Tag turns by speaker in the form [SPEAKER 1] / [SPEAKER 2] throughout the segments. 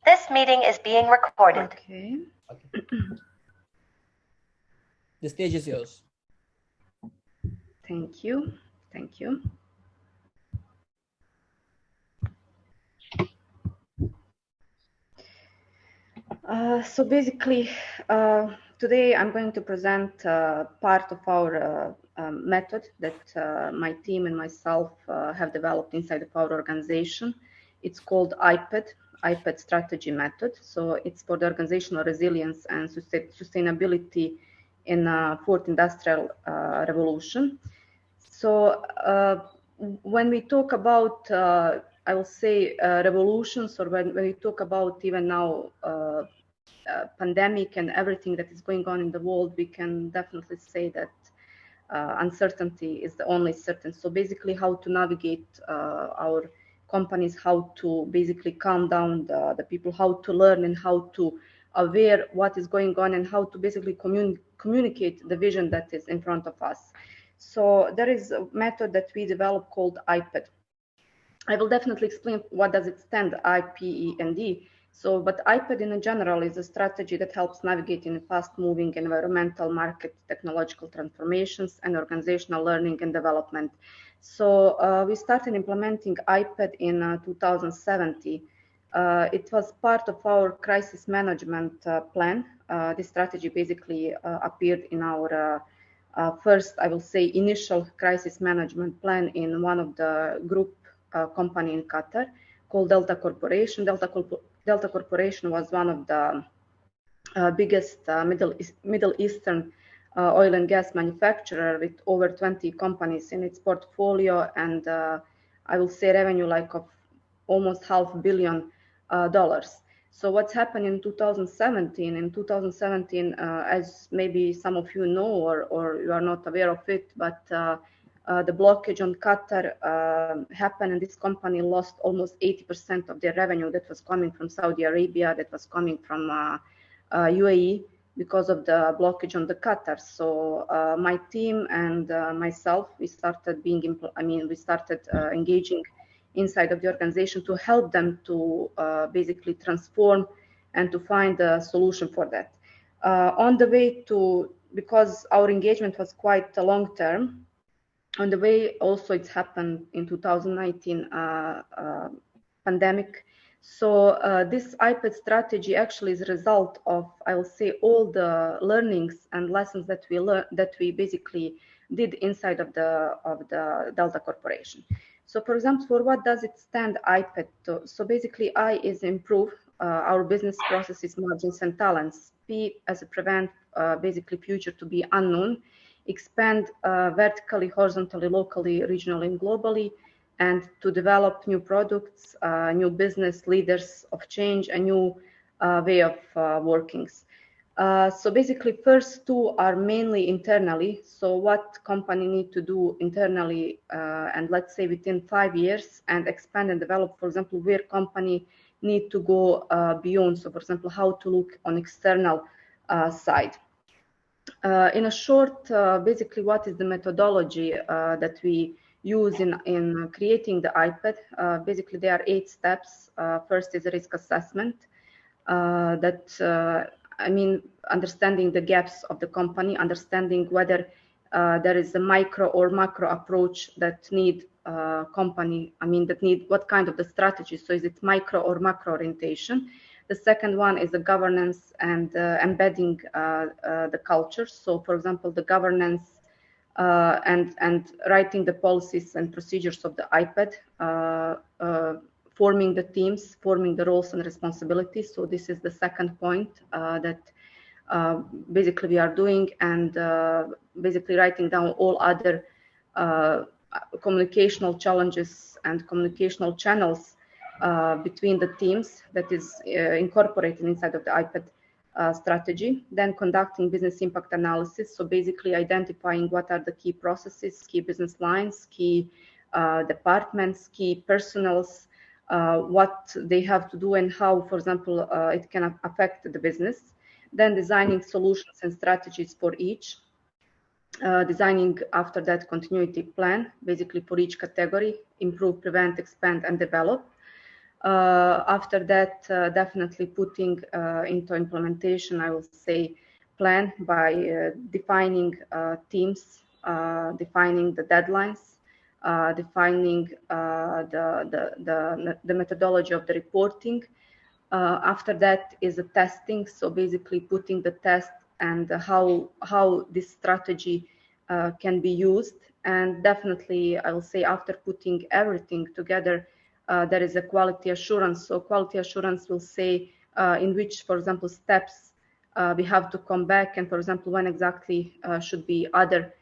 [SPEAKER 1] This meeting is being recorded.
[SPEAKER 2] Okay.
[SPEAKER 3] The stage is yours.
[SPEAKER 2] Thank you. Thank you. So basically, today I'm going to present part of our method that my team and myself have developed inside of our organization. It's called IPED Strategy Method. So it's for the organizational resilience and sustainability in fourth industrial revolution. So when we talk about, I will say, revolutions, or when we talk about even now pandemic and everything that is going on in the world, we can definitely say that uncertainty is the only certain. So basically how to navigate our companies, how to basically calm down the people, how to learn and how to aware what is going on and how to basically communicate the vision that is in front of us. So there is a method that we developed called IPED. I will definitely explain what does it stand, IPED. So, but IPED in general is a strategy that helps navigate in fast-moving environmental, market, technological transformations, and organizational learning and development. So we started implementing IPED in 2017. It was part of our crisis management plan. This strategy basically appeared in our first, I will say, initial crisis management plan in one of the group company in Qatar called Delta Corporation. Delta Corporation was one of the biggest Middle Eastern oil and gas manufacturer with over 20 companies in its portfolio, and I will say revenue like of almost $500 million. So what's happened in 2017? In 2017, as maybe some of you know or you are not aware of it, but the blockage on Qatar happened, and this company lost almost 80% of their revenue that was coming from Saudi Arabia, that was coming from UAE because of the blockage on the Qatar. So my team and myself, we started engaging inside of the organization to help them to basically transform and to find a solution for that. On the way to, because our engagement was quite long term, on the way also it's happened in 2019 pandemic. So this IPED strategy actually is a result of, I will say, all the learnings and lessons that we basically did inside of the Delta Corporation. So for example, for what does it stand, IPED? So basically I is improve our business processes, margins and talents. P as a prevent basically future to be unknown. Expand vertically, horizontally, locally, regionally, and globally, and to develop new products, new business leaders of change, a new way of workings. So basically, first two are mainly internally. So what company need to do internally, and let's say within 5 years, and expand and develop, for example, where company need to go beyond. So for example, how to look on external side. In a short, basically, what is the methodology that we use in creating the IPED? Basically, there are 8 steps. First is a risk assessment. Understanding the gaps of the company, understanding whether there is a micro or macro approach that need company. That need what kind of the strategy. So is it micro or macro orientation? The second one is the governance and embedding the culture. So, for example, the governance and writing the policies and procedures of the IPED, forming the teams, forming the roles and responsibilities. So this is the second point that basically we are doing, and basically writing down all other communicational challenges and communicational channels between the teams that is incorporated inside of the IPED strategy. Then conducting business impact analysis. So basically identifying what are the key processes, key business lines, key departments, key personals, what they have to do and how, for example, it can affect the business. Then designing solutions and strategies for each. Designing after that continuity plan, basically for each category, improve, prevent, expand, and develop. After that, definitely putting into implementation, I will say, plan by defining teams, defining the deadlines, defining the methodology of the reporting. After that is the testing, so basically putting the test and how this strategy can be used. And definitely, I will say, after putting everything together, there is a quality assurance. So quality assurance will say in which, for example, steps we have to come back, and for example, when exactly should be other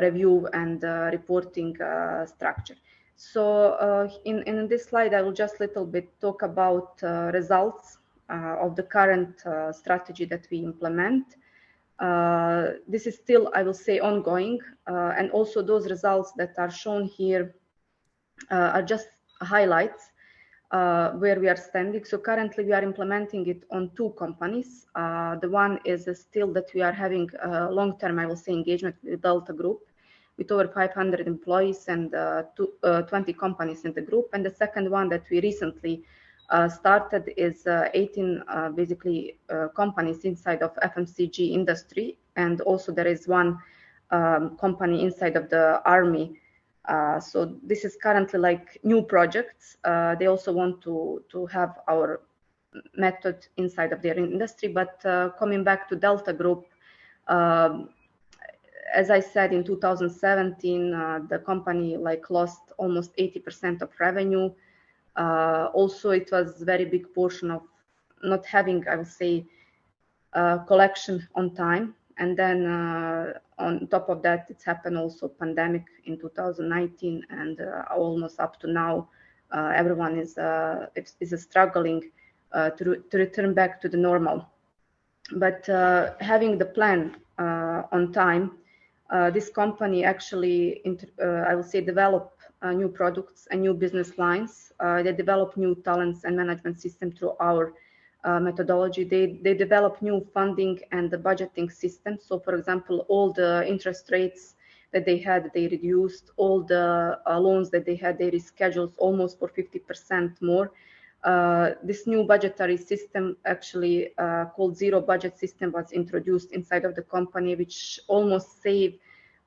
[SPEAKER 2] review and reporting structure. So in this slide, I will just little bit talk about results of the current strategy that we implement. This is still, I will say, ongoing, and also those results that are shown here are just highlights where we are standing. So currently we are implementing it on 2 companies. The one is still that we are having long-term, I will say, engagement with Delta Group with over 500 employees and 20 companies in the group. And the second one that we recently started is 18 basically companies inside of FMCG industry. And also there is one company inside of the army. So this is currently like new projects. They also want to have our method inside of their industry. But coming back to Delta Group, as I said, in 2017, the company like lost almost 80% of revenue. Also, it was a very big portion of not having, I would say, collection on time. And then on top of that, it's happened also pandemic in 2019, and almost up to now, everyone is struggling to return back to the normal. But having the plan on time, this company actually, I will say, develop new products and new business lines. They develop new talents and management system through our methodology. They develop new funding and the budgeting system. So, for example, all the interest rates that they had, they reduced. All the loans that they had, they rescheduled almost for 50% more. This new budgetary system, actually called zero budget system, was introduced inside of the company, which almost saved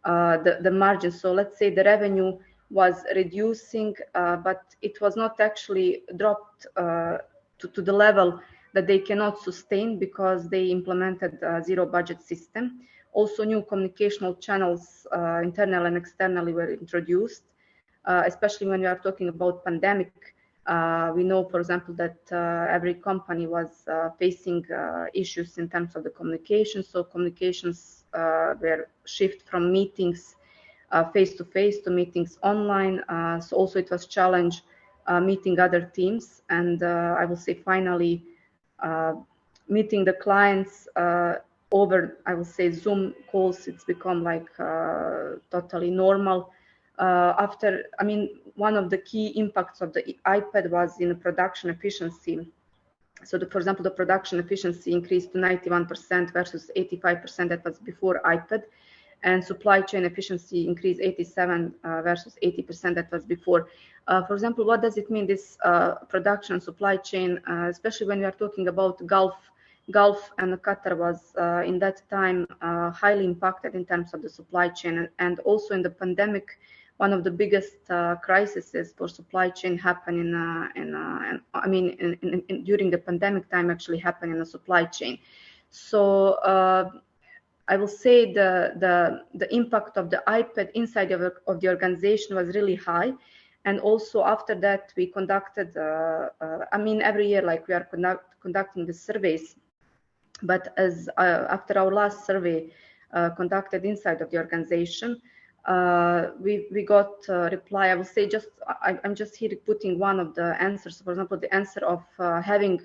[SPEAKER 2] the margin. So let's say the revenue was reducing, but it was not actually dropped to the level that they cannot sustain, because they implemented a zero budget system. Also, new communicational channels, internal and externally, were introduced, especially when we are talking about pandemic. We know, for example, that every company was facing issues in terms of the communication. So communications were shift from meetings face-to-face to meetings online. So also it was challenge meeting other teams. And I will say finally, meeting the clients over, I will say, Zoom calls, it's become like totally normal. After, I mean, one of the key impacts of the iPad was in production efficiency. So, for example, the production efficiency increased to 91% versus 85% that was before iPad. And supply chain efficiency increased 87 versus 80% that was before. For example, what does it mean, this production supply chain, especially when we are talking about Gulf and Qatar was in that time highly impacted in terms of the supply chain. And also in the pandemic, one of the biggest crises for supply chain happened during the pandemic time, actually happened in the supply chain. So I will say the impact of the iPad inside of the organization was really high. And also after that, we conducted, every year, like we are conducting the surveys. But as after our last survey conducted inside of the organization, we got a reply. I will say I'm just here putting one of the answers. For example, the answer of having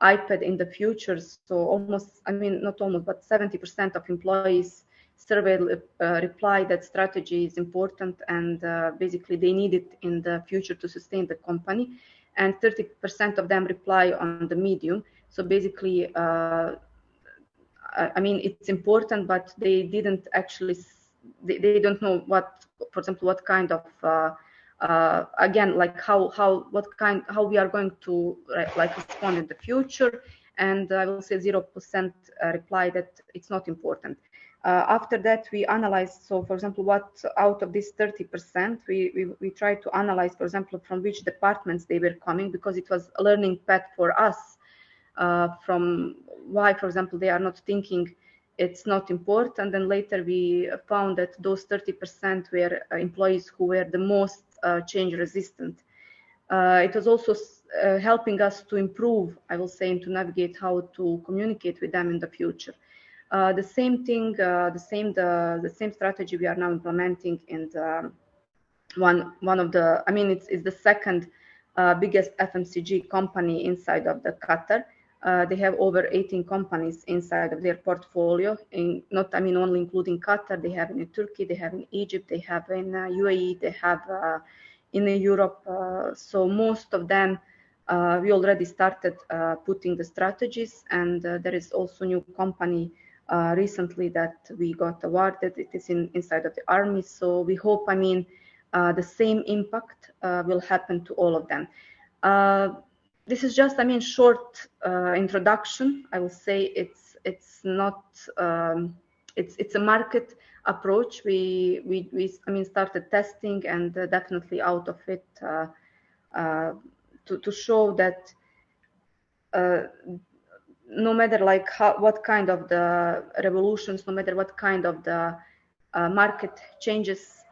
[SPEAKER 2] iPad in the future. So almost, not almost, but 70% of employees surveyed reply that strategy is important, and basically they need it in the future to sustain the company. And 30% of them reply on the medium. So basically, it's important, but they didn't actually, they don't know what, for example, what kind of again, like how we are going to like respond in the future. And I will say 0% reply that it's not important. After that, we analyzed. So, for example, what out of this 30%, we tried to analyze, for example, from which departments they were coming, because it was a learning path for us. From why, for example, they are not thinking it's not important. And later we found that those 30% were employees who were the most change resistant. It was also helping us to improve, I will say, and to navigate how to communicate with them in the future. The same thing, the same strategy we are now implementing in the one of the, I mean, it's the second biggest FMCG company inside of the Qatar. They have over 18 companies inside of their portfolio, not, I mean, only including Qatar. They have in Turkey, they have in Egypt, they have in UAE, they have in Europe. So most of them, we already started putting the strategies, and there is also new company recently that we got awarded. It is inside of the army. So we hope, I mean, the same impact will happen to all of them. This is just, I mean, short introduction. I will say it's not it's a market approach. We I mean, started testing, and definitely out of it to show that no matter like what kind of the revolutions, no matter what kind of the market changes,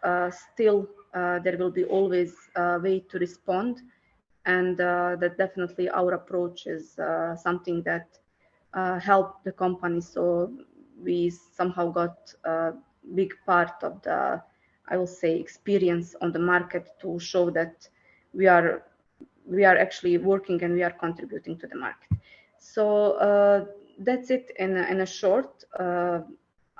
[SPEAKER 2] still there will be always a way to respond. And that definitely our approach is something that helped the company. So we somehow got a big part of the, I will say, experience on the market to show that we are actually working and we are contributing to the market. So that's it in a short.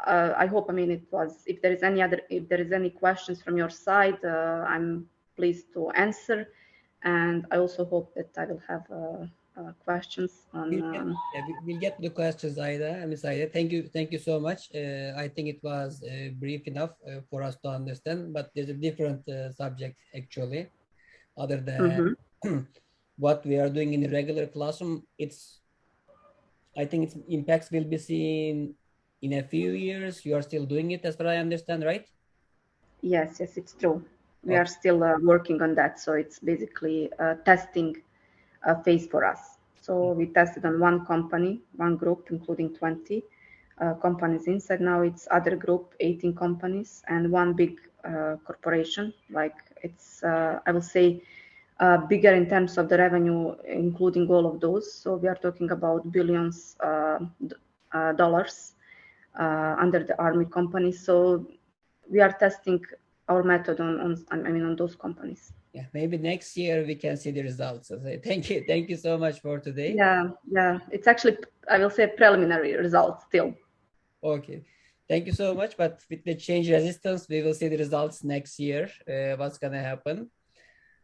[SPEAKER 2] I hope, I mean, it was, if there is any questions from your side, I'm pleased to answer. And I also hope that I will have questions on.
[SPEAKER 3] We'll get to the questions, Aida. Ms. Aida, thank you so much. I think it was brief enough for us to understand, but there's a different subject actually, other than what we are doing in the regular classroom. I think its impacts will be seen in a few years. You are still doing it, as far as I understand, right?
[SPEAKER 2] Yes, it's true. We are still working on that. So it's basically a testing phase for us. So we tested on one company, one group, including 20 companies inside. Now it's other group, 18 companies, and one big corporation. Like it's, I will say, bigger in terms of the revenue, including all of those. So we are talking about billions dollars under the army company. So we are testing our method on those companies.
[SPEAKER 3] Yeah, maybe next year we can see the results. So thank you so much for today.
[SPEAKER 2] Yeah, it's actually, I will say, preliminary results still.
[SPEAKER 3] Okay, thank you so much. But with the change resistance, we will see the results next year. What's gonna happen?